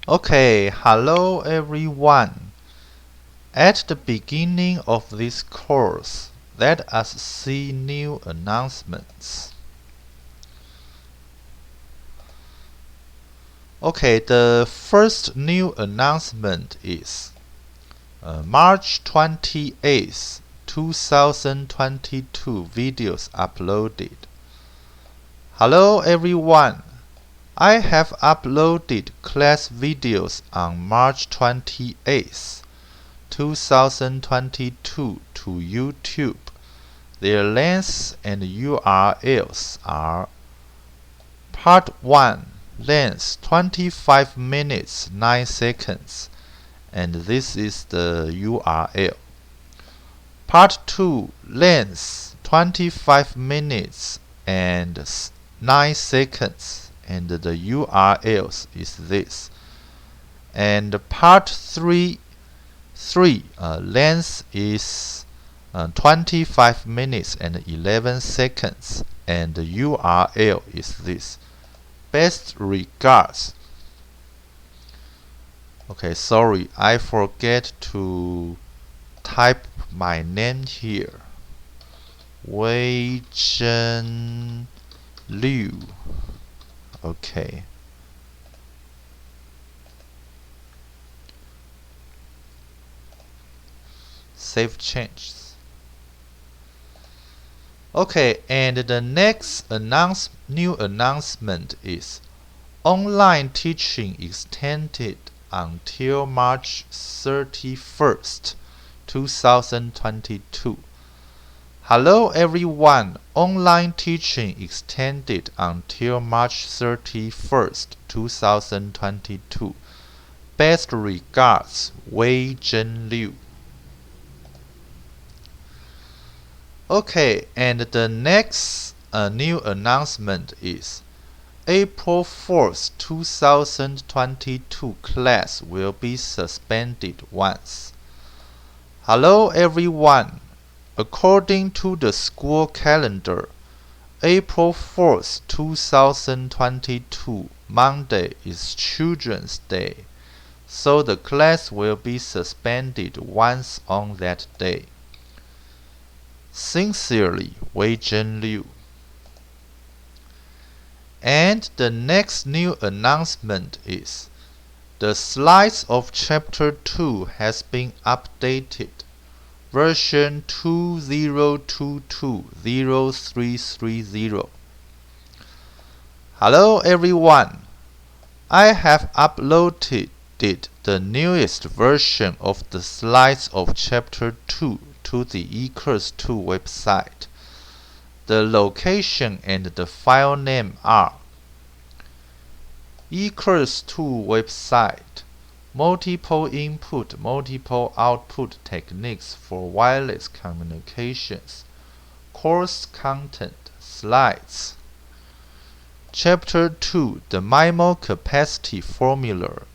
Okay, hello everyone. At the beginning of this course, let us see new announcements. Okay, the first new announcement is March 28th, 2022 videos uploaded. Hello everyone. I have uploaded class videos on March 28th. 2022 to YouTube. Their lengths and URLs are Part 1 length 25 minutes 9 seconds, and this is the URL. Part 2 length 25 minutes and 9 seconds, and the URLs is this. And part 3 length is 25 minutes and 11 seconds, and the URL is this. Best regards. Okay, sorry, I forget to type my name here. Wei Zhen Liu. Okay. Save changes. Okay, and the next new announcement is online teaching extended until March 31st, 2022. Hello everyone, online teaching extended until March 31st, 2022. Best regards, Wei Zhen Liu. Okay, and the next new announcement is April 4th, 2022 class will be suspended once. Hello everyone. According to the school calendar, April 4th, 2022 Monday is Children's Day, so the class will be suspended once on that day. Sincerely, Wei Zhen Liu. And the next new announcement is the slides of Chapter 2 has been updated. Version 2022-0330. Hello everyone. I have uploaded the newest version of the slides of Chapter 2 to the eCourse2 website. The location and the file name are eCourse2 website, multiple input, multiple output techniques for wireless communications, course content, slides. Chapter 2, the MIMO capacity formula,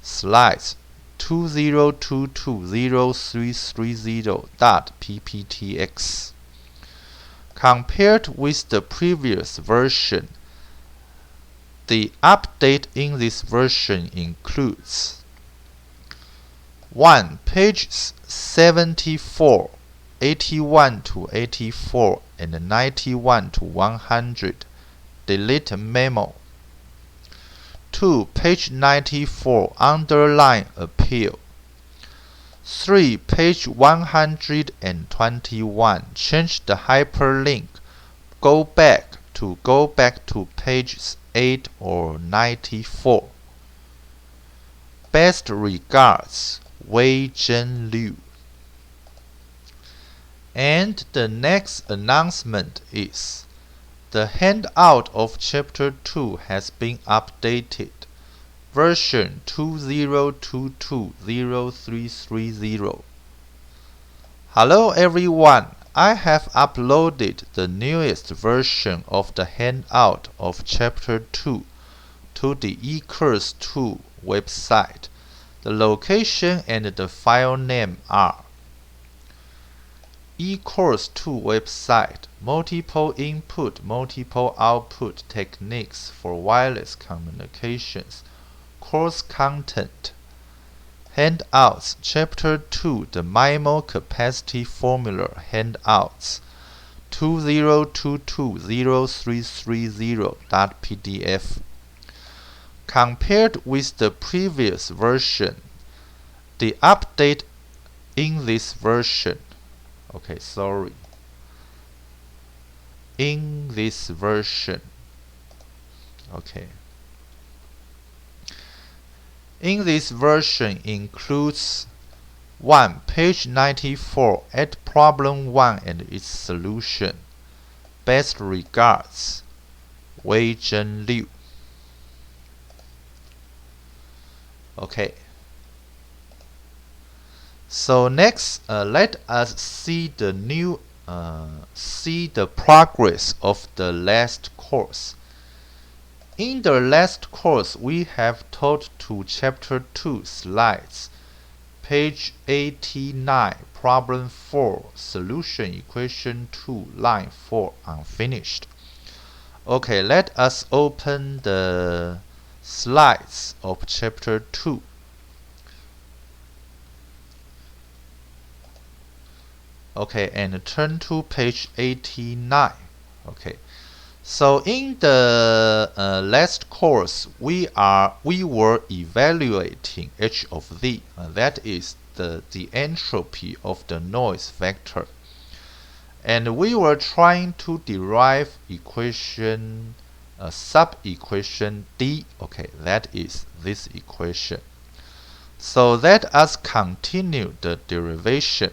slides 2022-0330.pptx. Compared with the previous version, the update in this version includes 1. Pages 74, 81-84, and 91-100. Delete memo. 2. Page 94, underline appeal. 3. Page 121, change the hyperlink. Go back to pages 8 or 94. Best regards, Wei Zhen Liu. And the next announcement is the handout of Chapter 2 has been updated. Version 2022-0330. Hello everyone. I have uploaded the newest version of the handout of Chapter 2 to the eCourse2 website. The location and the file name are eCourse2 website, multiple input, multiple output techniques for wireless communications, course content. Handouts, Chapter 2, the MIMO capacity formula. Handouts 20220330.pdf. Compared with the previous version, the update in this version, in this version, in this version includes 1. Page 94 at problem 1 and its solution. Best regards, Wei Zhen Liu. So next, let us see the progress of the last course. In the last course, we have taught to Chapter 2 slides. Page 89, problem 4, solution equation 2, line 4, unfinished. Let us open the slides of Chapter 2. And turn to page 89. So in the last course, we were evaluating h of z. That is the entropy of the noise vector, and we were trying to derive equation, sub-equation d. That is this equation. So let us continue the derivation.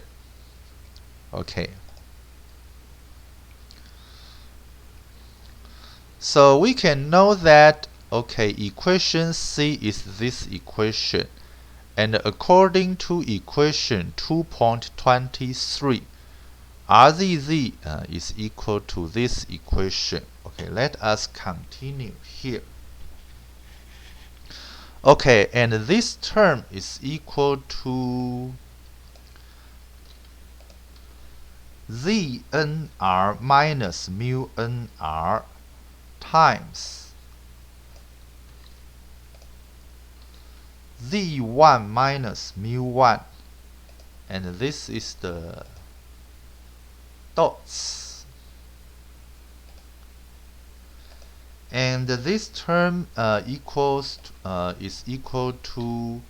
So we can know that equation C is this equation, and according to equation 2.23, RZZ is equal to this equation. Let us continue here. And this term is equal to ZNR minus mu NR times Z1 minus mu 1, and this is the dots, and this term is equal to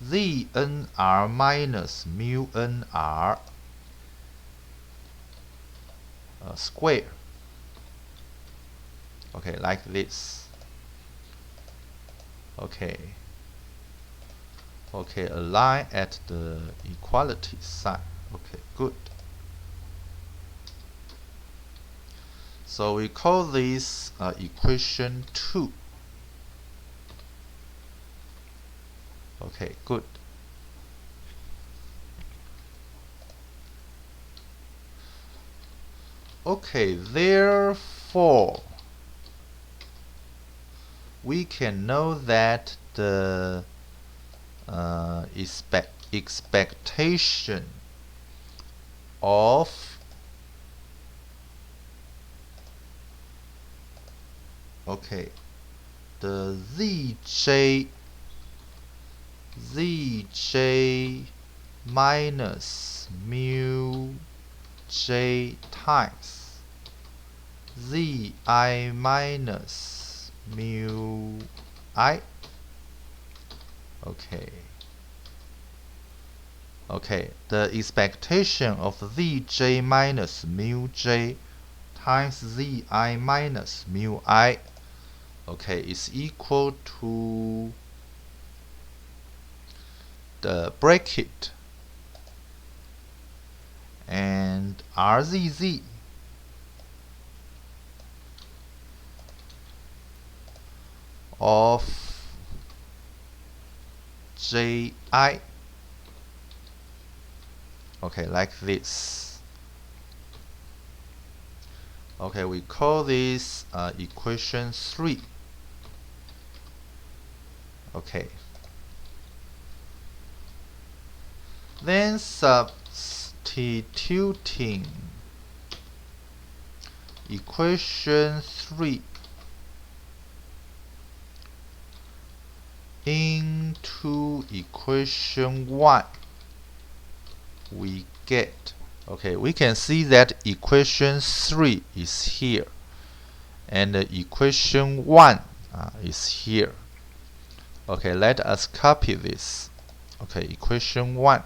ZNR minus mu NR square. Like this. Align at the equality sign. Good. So we call this equation 2. Good. Therefore, we can know that the expectation of the zj minus mu j times zi minus mu I. The expectation of Zj minus mu j times Zi minus mu I, is equal to the bracket and RZZ of Ji. Like this. We call this equation 3. Then substituting equation 3 to equation 1, we get, okay, we can see that equation 3 is here, and equation 1 is here. Okay, let us copy this. Okay, equation 1.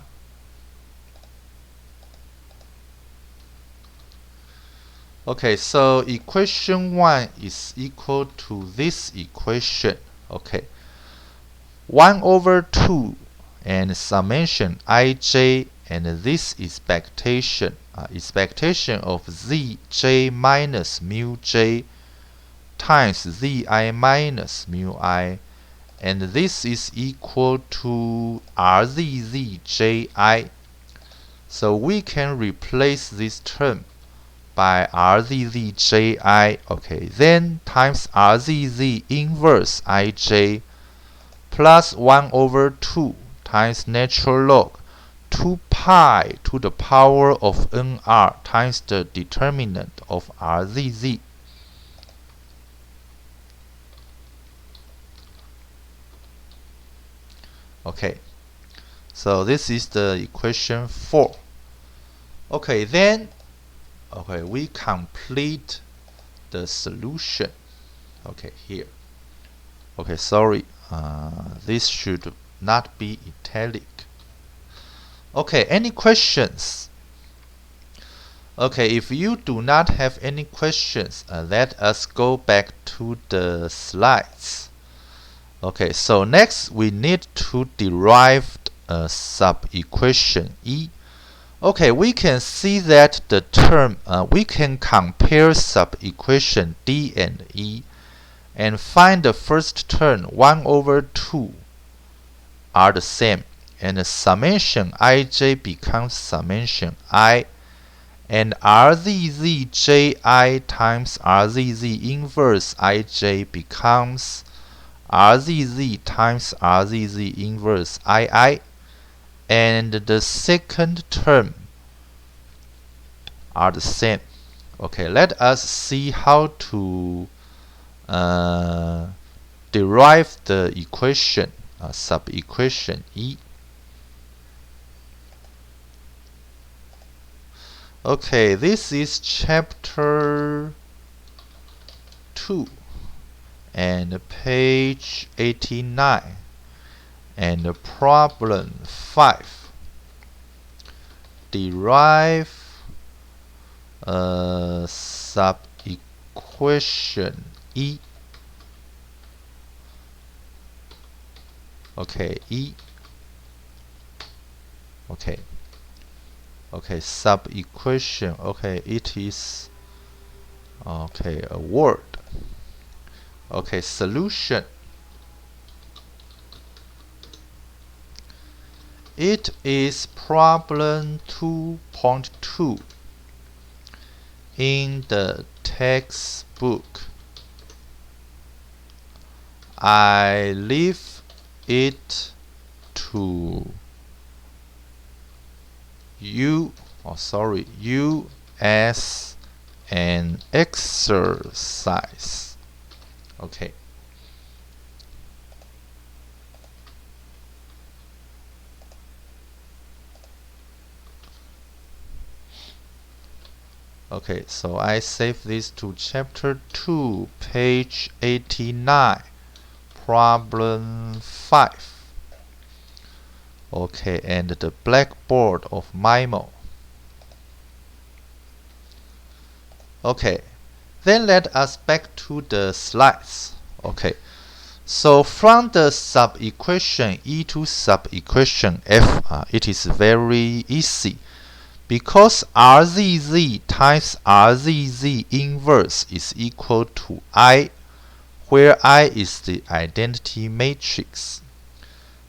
Okay, so equation 1 is equal to this equation. Okay, 1 over 2 and summation ij, and this expectation of zj minus mu j times zi minus mu I, and this is equal to rzzji. So we can replace this term by rzzji. Okay, then times rzz inverse ij plus 1 over 2 times natural log 2 pi to the power of nr times the determinant of rzz. Okay, so this is the equation 4. Okay, then we complete the solution. Okay, here. Okay, sorry, this should not be italic. Okay, any questions? Okay, if you do not have any questions, let us go back to the slides. Okay, so next we need to derive a sub-equation E. Okay, we can see that the term, we can compare sub-equation D and E and find the first term 1 over 2 are the same, and the summation ij becomes summation I, and rzzji times rzz inverse ij becomes rzz times rzz inverse ii, and the second term are the same. Okay, let us see how to derive the equation, sub-equation E. Okay, this is chapter 2 and page 89 and problem 5. Derive a sub-equation E. Okay, E. Okay, sub-equation. Okay, it is a word. Okay, solution. It is problem 2.2 in the textbook. I leave it to you as an exercise. Okay. Okay, so I save this to chapter 2, page 89, problem 5. Okay, and the blackboard of Mimo. Okay, then let us back to the slides. Okay, so from the sub-equation E to sub-equation F, it is very easy, because RZZ times RZZ inverse is equal to I, where I is the identity matrix.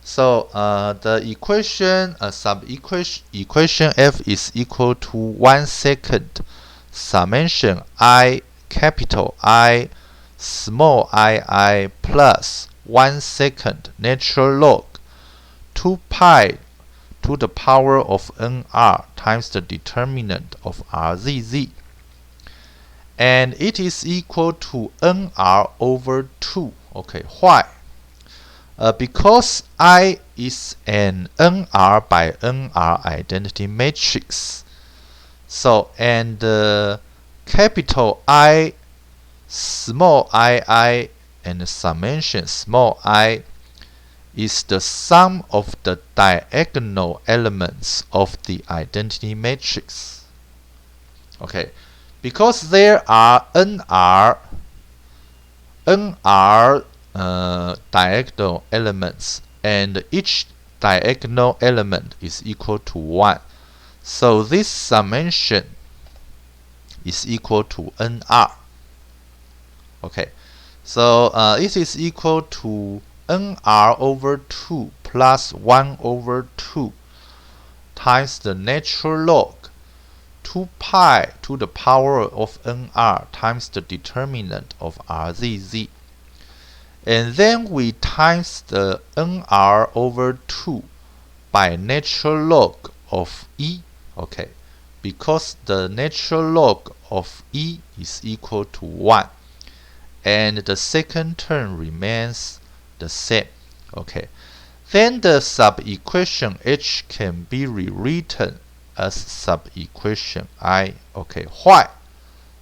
So the equation, sub-equation F is equal to 1 second summation I capital I small I plus 1 second natural log 2 pi to the power of nr times the determinant of RZZ, and it is equal to nr over 2. Okay, why? Because I is an NR by NR identity matrix. So, and capital I, small I, and summation small I is the sum of the diagonal elements of the identity matrix. Okay, because there are NR diagonal elements, and each diagonal element is equal to 1. So this summation is equal to NR. Okay, so it is equal to NR over 2 plus 1 over 2 times the natural log 2 pi to the power of NR times the determinant of RZZ. And then we times the NR over 2 by natural log of E. Okay, because the natural log of E is equal to 1. And the second term remains the same. Okay, then the sub-equation H can be rewritten as sub-equation I. Okay, why?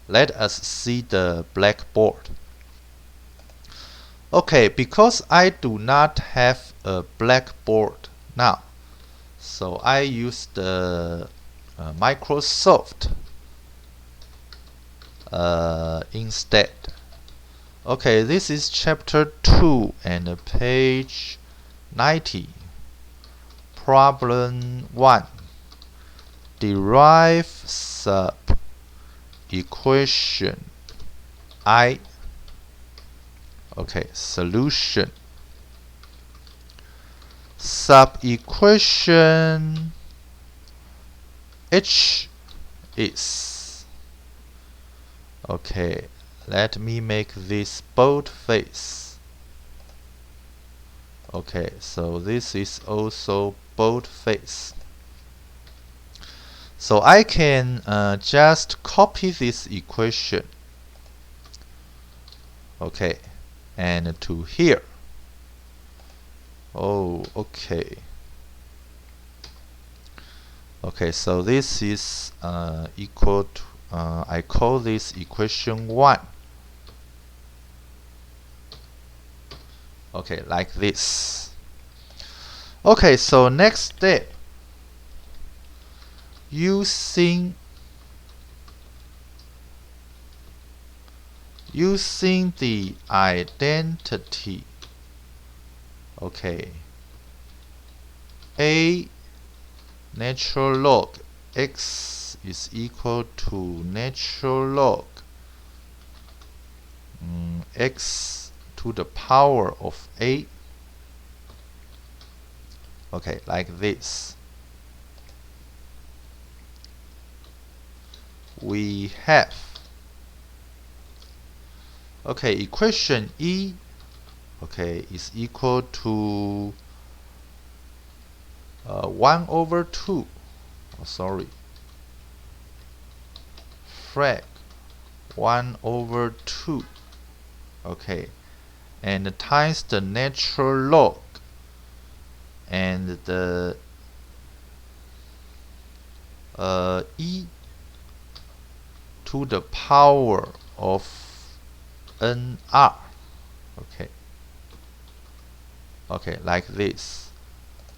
Let us see the blackboard. Okay, because I do not have a blackboard now, so I use the Microsoft instead. Okay, this is chapter 2 and page 90. Problem 1. Derive sub-equation I. Okay, solution. Sub-equation H is. Okay, let me make this boldface. Okay, so this is also boldface. So I can just copy this equation. Okay, and to here. Oh, okay. Okay, so this is equal to, I call this equation 1. Okay, like this. Okay, so next step. Using the identity. Okay. A natural log x is equal to natural log x to the power of a. Okay, like this. We have, okay, equation E, okay, is equal to 1 over 2. Oh, sorry. Frag 1 over 2. Okay, and times the natural log and the E to the power of NR. Okay. Okay, like this.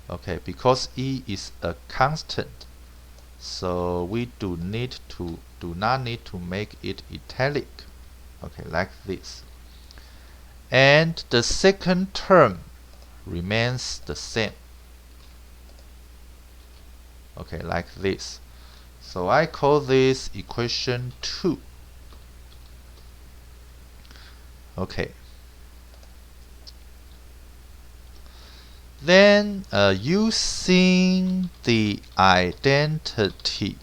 Okay, because E is a constant, so we do not need to make it italic. Okay, like this. And the second term remains the same. Okay, like this. So I call this equation 2. Okay. Then using the identity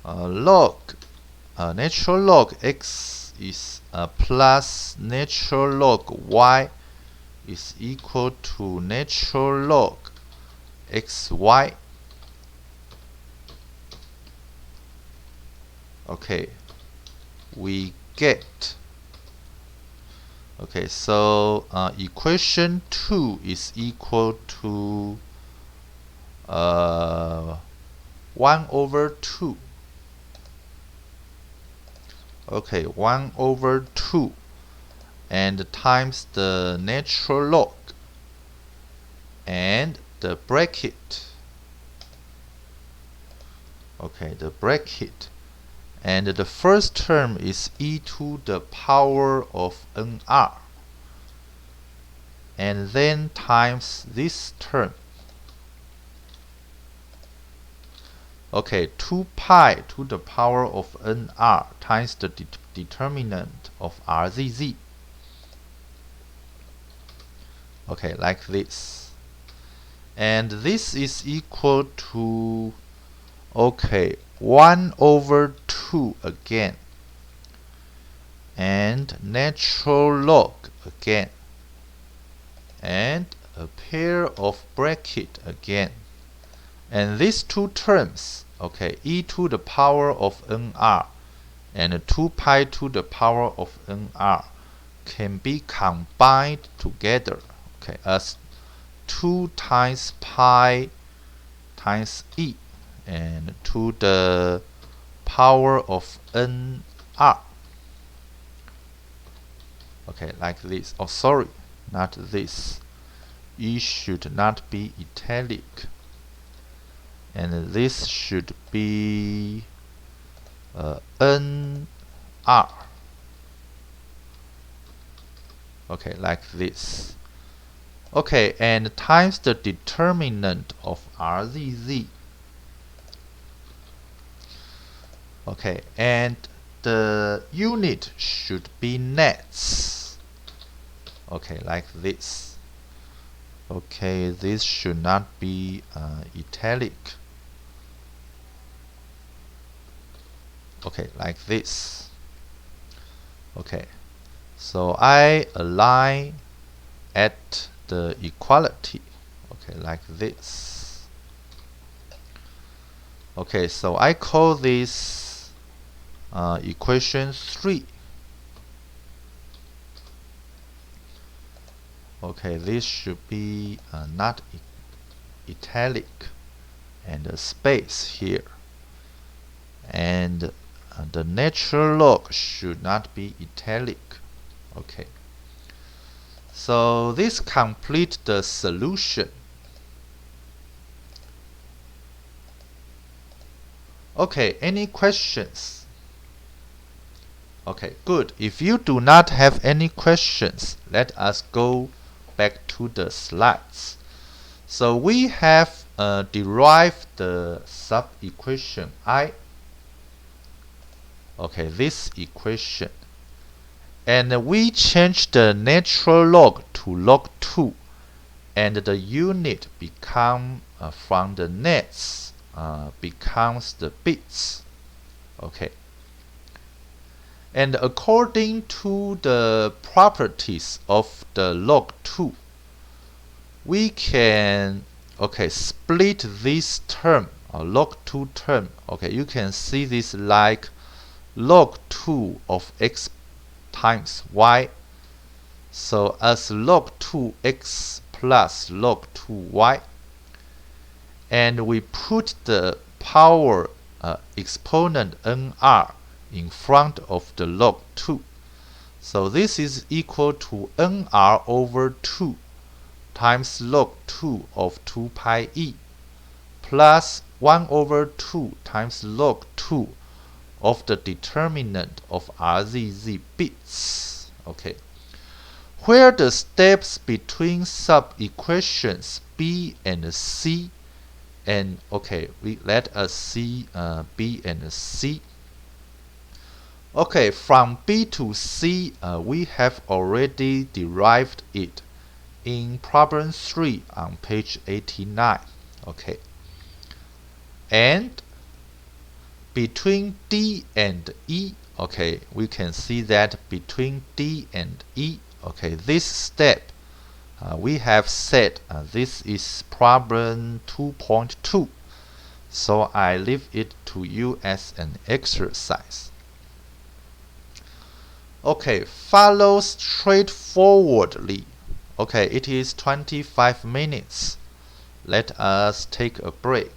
natural log x is plus natural log y is equal to natural log xy. Okay, we get Okay, so equation 2 is equal to 1 over 2. Okay, 1 over 2 and times the natural log and the bracket. Okay, the bracket. And the first term is e to the power of nr. And then times this term. Okay, 2 pi to the power of nr times the determinant of rzz. Okay, like this. And this is equal to, okay, 1 over 2 again. And natural log again. And a pair of bracket again. And these two terms, okay, e to the power of nr and 2 pi to the power of nr can be combined together, okay, as 2 times pi times e and to the power of nr. Okay, like this. Oh, sorry, not this. E should not be italic. And this should be nr. Okay, like this. Okay, and times the determinant of rzz. Okay, and the unit should be nets. Okay, like this. Okay, this should not be italic. Okay, like this. Okay, so I align at the equality. Okay, like this. Okay, so I call this equation 3. Okay, this should be not italic and a space here. And the natural log should not be italic. Okay. So this completes the solution. Okay, any questions? Okay, good. If you do not have any questions, let us go back to the slides. So we have derived the sub-equation I. Okay, this equation. And we change the natural log to log 2. And the unit become from the nets becomes the bits. Okay. And according to the properties of the log 2, we can split this term or log 2 term. Okay, you can see this like log 2 of x times y. So as log 2x plus log 2y, and we put the power exponent nr in front of the log 2. So this is equal to nr over 2 times log 2 of 2 pi e plus 1 over 2 times log 2 of the determinant of rzz bits. Okay. Where the steps between sub-equations b and c, and let us see b and c. Okay, from b to c, we have already derived it in problem 3 on page 89. Okay, and between d and e, okay, we can see that between d and e, okay, this step we have said this is problem 2.2. So I leave it to you as an exercise. Okay, follow straightforwardly. Okay, it is 25 minutes. Let us take a break.